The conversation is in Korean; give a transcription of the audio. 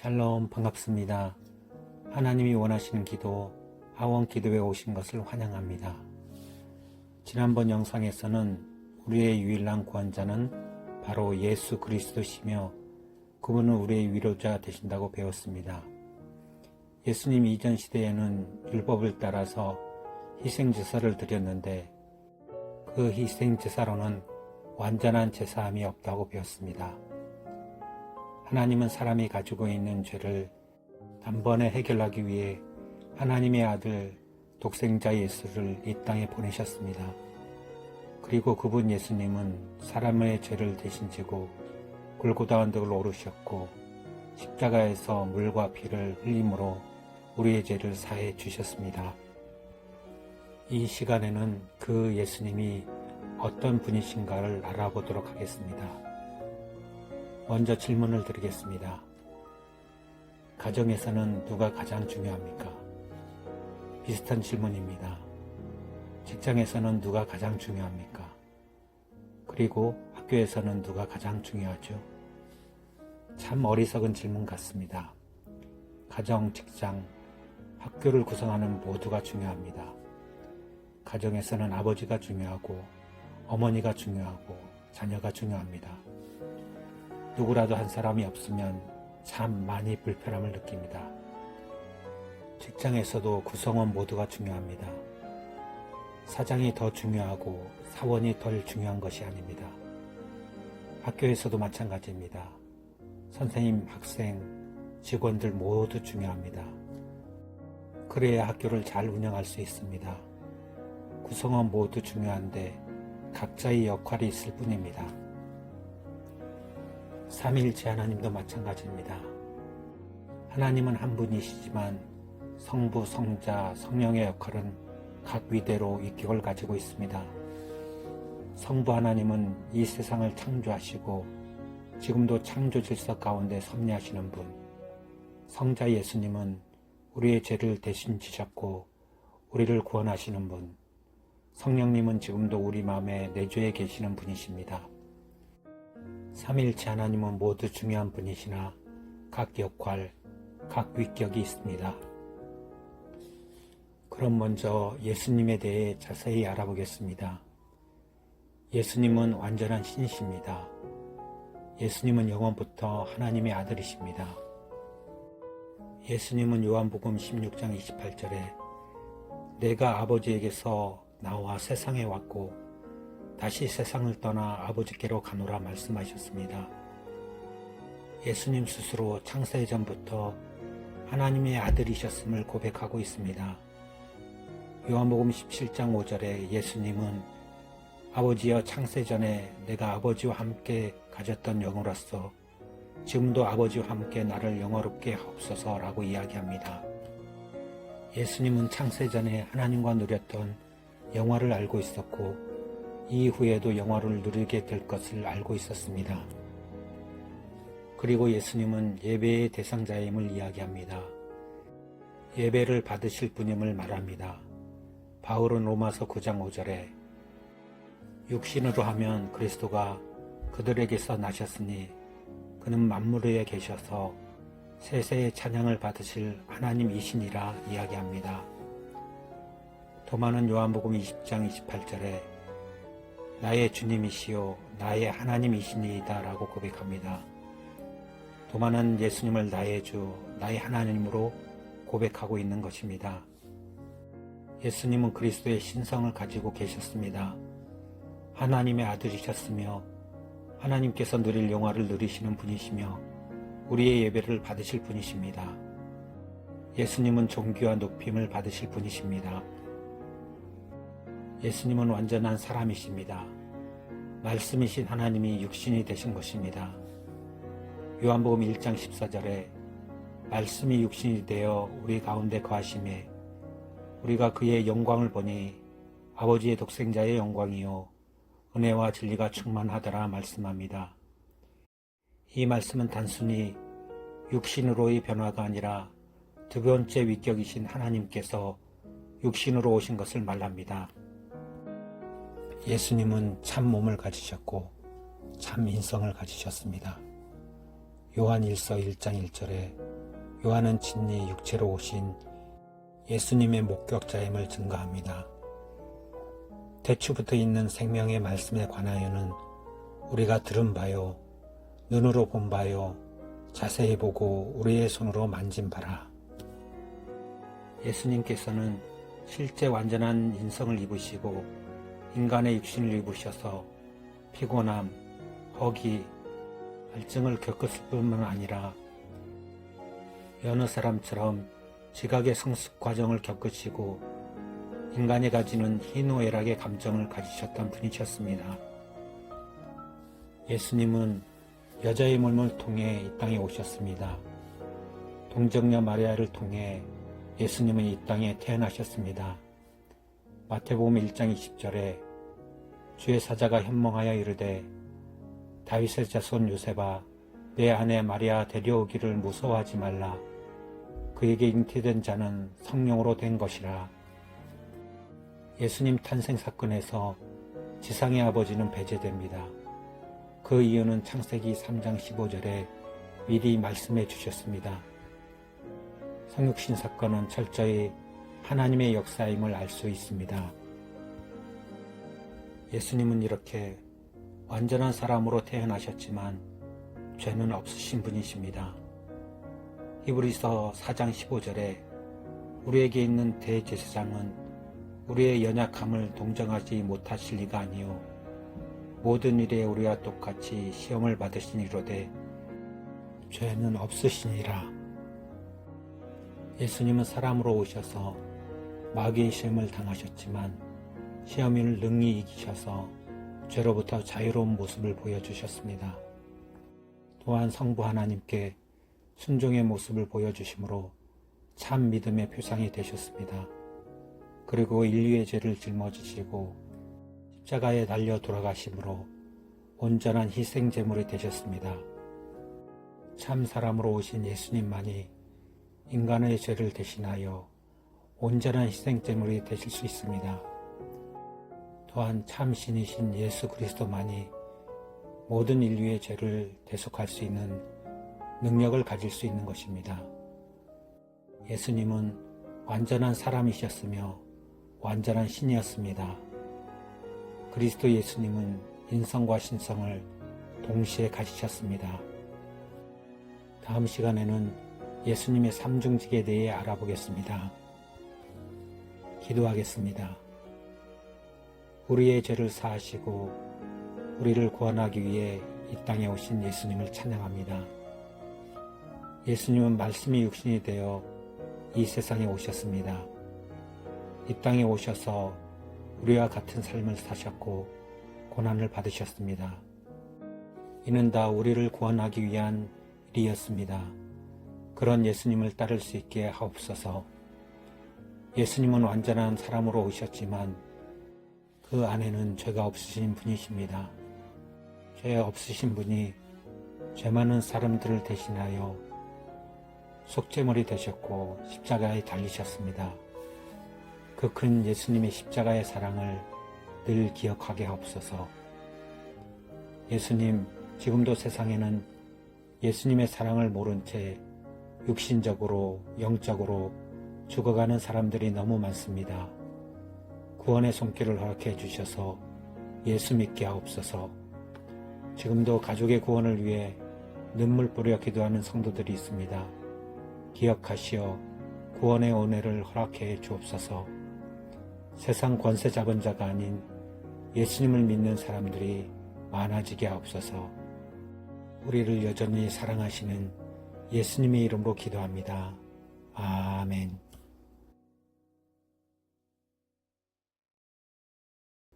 샬롬, 반갑습니다. 하나님이 원하시는 기도, 하원 기도에 오신 것을 환영합니다. 지난번 영상에서는 우리의 유일한 구원자는 바로 예수 그리스도시며 그분은 우리의 위로자 되신다고 배웠습니다. 예수님 이전 시대에는 율법을 따라서 희생제사를 드렸는데 그 희생제사로는 완전한 제사함이 없다고 배웠습니다. 하나님은 사람이 가지고 있는 죄를 단번에 해결하기 위해 하나님의 아들 독생자 예수를 이 땅에 보내셨습니다. 그리고 그분 예수님은 사람의 죄를 대신 지고 골고다 언덕을 오르셨고 십자가에서 물과 피를 흘림으로 우리의 죄를 사해 주셨습니다. 이 시간에는 그 예수님이 어떤 분이신가를 알아보도록 하겠습니다. 먼저 질문을 드리겠습니다. 가정에서는 누가 가장 중요합니까? 비슷한 질문입니다. 직장에서는 누가 가장 중요합니까? 그리고 학교에서는 누가 가장 중요하죠? 참 어리석은 질문 같습니다. 가정, 직장, 학교를 구성하는 모두가 중요합니다. 가정에서는 아버지가 중요하고 어머니가 중요하고 자녀가 중요합니다. 누구라도 한 사람이 없으면 참 많이 불편함을 느낍니다. 직장에서도 구성원 모두가 중요합니다. 사장이 더 중요하고 사원이 덜 중요한 것이 아닙니다. 학교에서도 마찬가지입니다. 선생님, 학생, 직원들 모두 중요합니다. 그래야 학교를 잘 운영할 수 있습니다. 구성원 모두 중요한데 각자의 역할이 있을 뿐입니다. 삼위일체 하나님도 마찬가지입니다. 하나님은 한 분이시지만 성부, 성자, 성령의 역할은 각 위대로 위격을 가지고 있습니다. 성부 하나님은 이 세상을 창조하시고 지금도 창조 질서 가운데 섭리하시는 분, 성자 예수님은 우리의 죄를 대신 지셨고 우리를 구원하시는 분, 성령님은 지금도 우리 마음에 내주해 계시는 분이십니다. 삼위일체 하나님은 모두 중요한 분이시나 각 역할, 각 위격이 있습니다. 그럼 먼저 예수님에 대해 자세히 알아보겠습니다. 예수님은 완전한 신이십니다. 예수님은 영원부터 하나님의 아들이십니다. 예수님은 요한복음 16장 28절에 내가 아버지에게서 나와 세상에 왔고 다시 세상을 떠나 아버지께로 가노라 말씀하셨습니다. 예수님 스스로 창세전부터 하나님의 아들이셨음을 고백하고 있습니다. 요한복음 17장 5절에 예수님은 아버지여 창세전에 내가 아버지와 함께 가졌던 영으로서 지금도 아버지와 함께 나를 영화롭게 하옵소서라고 이야기합니다. 예수님은 창세전에 하나님과 누렸던 영화를 알고 있었고 이후에도 영화를 누리게 될 것을 알고 있었습니다. 그리고 예수님은 예배의 대상자임을 이야기합니다. 예배를 받으실 분임을 말합니다. 바울은 로마서 9장 5절에 육신으로 하면 그리스도가 그들에게서 나셨으니 그는 만물 위에 계셔서 세세의 찬양을 받으실 하나님이시니라 이야기합니다. 도마는 요한복음 20장 28절에 나의 주님이시요 나의 하나님이시니이다 라고 고백합니다. 도마는 예수님을 나의 주, 나의 하나님으로 고백하고 있는 것입니다. 예수님은 그리스도의 신성을 가지고 계셨습니다. 하나님의 아들이셨으며 하나님께서 누릴 영화를 누리시는 분이시며 우리의 예배를 받으실 분이십니다. 예수님은 존귀와 높임을 받으실 분이십니다. 예수님은 완전한 사람이십니다. 말씀이신 하나님이 육신이 되신 것입니다. 요한복음 1장 14절에 말씀이 육신이 되어 우리 가운데 거하심에 우리가 그의 영광을 보니 아버지의 독생자의 영광이요 은혜와 진리가 충만하더라 말씀합니다. 이 말씀은 단순히 육신으로의 변화가 아니라 두 번째 위격이신 하나님께서 육신으로 오신 것을 말합니다. 예수님은 참 몸을 가지셨고 참 인성을 가지셨습니다. 요한 1서 1장 1절에 요한은 친히 육체로 오신 예수님의 목격자임을 증거합니다. 태초부터 있는 생명의 말씀에 관하여는 우리가 들은 바요, 눈으로 본 바요, 자세히 보고 우리의 손으로 만진 바라. 예수님께서는 실제 완전한 인성을 입으시고 인간의 육신을 입으셔서 피곤함, 허기, 갈증을 겪었을 뿐만 아니라 여느 사람처럼 지각의 성숙 과정을 겪으시고 인간이 가지는 희노애락의 감정을 가지셨던 분이셨습니다. 예수님은 여자의 몸을 통해 이 땅에 오셨습니다. 동정녀 마리아를 통해 예수님은 이 땅에 태어나셨습니다. 마태복음 1장 20절에 주의 사자가 현몽하여 이르되 다윗의 자손 요셉아 내 아내 마리아 데려오기를 무서워하지 말라. 그에게 잉태된 자는 성령으로 된 것이라. 예수님 탄생 사건에서 지상의 아버지는 배제됩니다. 그 이유는 창세기 3장 15절에 미리 말씀해 주셨습니다. 성육신 사건은 철저히 하나님의 역사임을 알 수 있습니다. 예수님은 이렇게 완전한 사람으로 태어나셨지만 죄는 없으신 분이십니다. 히브리서 4장 15절에 우리에게 있는 대제사장은 우리의 연약함을 동정하지 못하실 리가 아니요 모든 일에 우리와 똑같이 시험을 받으시니로되 죄는 없으시니라. 예수님은 사람으로 오셔서 마귀의 시험을 당하셨지만 시험을 능히 이기셔서 죄로부터 자유로운 모습을 보여주셨습니다. 또한 성부 하나님께 순종의 모습을 보여주심으로 참 믿음의 표상이 되셨습니다. 그리고 인류의 죄를 짊어지시고 십자가에 달려 돌아가심으로 온전한 희생제물이 되셨습니다. 참 사람으로 오신 예수님만이 인간의 죄를 대신하여 온전한 희생제물이 되실 수 있습니다. 또한 참 신이신 예수 그리스도만이 모든 인류의 죄를 대속할 수 있는 능력을 가질 수 있는 것입니다. 예수님은 완전한 사람이셨으며 완전한 신이었습니다. 그리스도 예수님은 인성과 신성을 동시에 가지셨습니다. 다음 시간에는 예수님의 삼중직에 대해 알아보겠습니다. 기도하겠습니다. 우리의 죄를 사하시고 우리를 구원하기 위해 이 땅에 오신 예수님을 찬양합니다. 예수님은 말씀이 육신이 되어 이 세상에 오셨습니다. 이 땅에 오셔서 우리와 같은 삶을 사셨고 고난을 받으셨습니다. 이는 다 우리를 구원하기 위한 일이었습니다. 그런 예수님을 따를 수 있게 하옵소서. 예수님은 완전한 사람으로 오셨지만 그 안에는 죄가 없으신 분이십니다. 죄 없으신 분이 죄 많은 사람들을 대신하여 속죄물이 되셨고 십자가에 달리셨습니다. 그 큰 예수님의 십자가의 사랑을 늘 기억하게 하옵소서. 예수님, 지금도 세상에는 예수님의 사랑을 모른 채 육신적으로, 영적으로 죽어가는 사람들이 너무 많습니다. 구원의 손길을 허락해 주셔서 예수 믿게 하옵소서. 지금도 가족의 구원을 위해 눈물 뿌려 기도하는 성도들이 있습니다. 기억하시어 구원의 은혜를 허락해 주옵소서. 세상 권세 잡은 자가 아닌 예수님을 믿는 사람들이 많아지게 하옵소서. 우리를 여전히 사랑하시는 예수님의 이름으로 기도합니다. 아멘.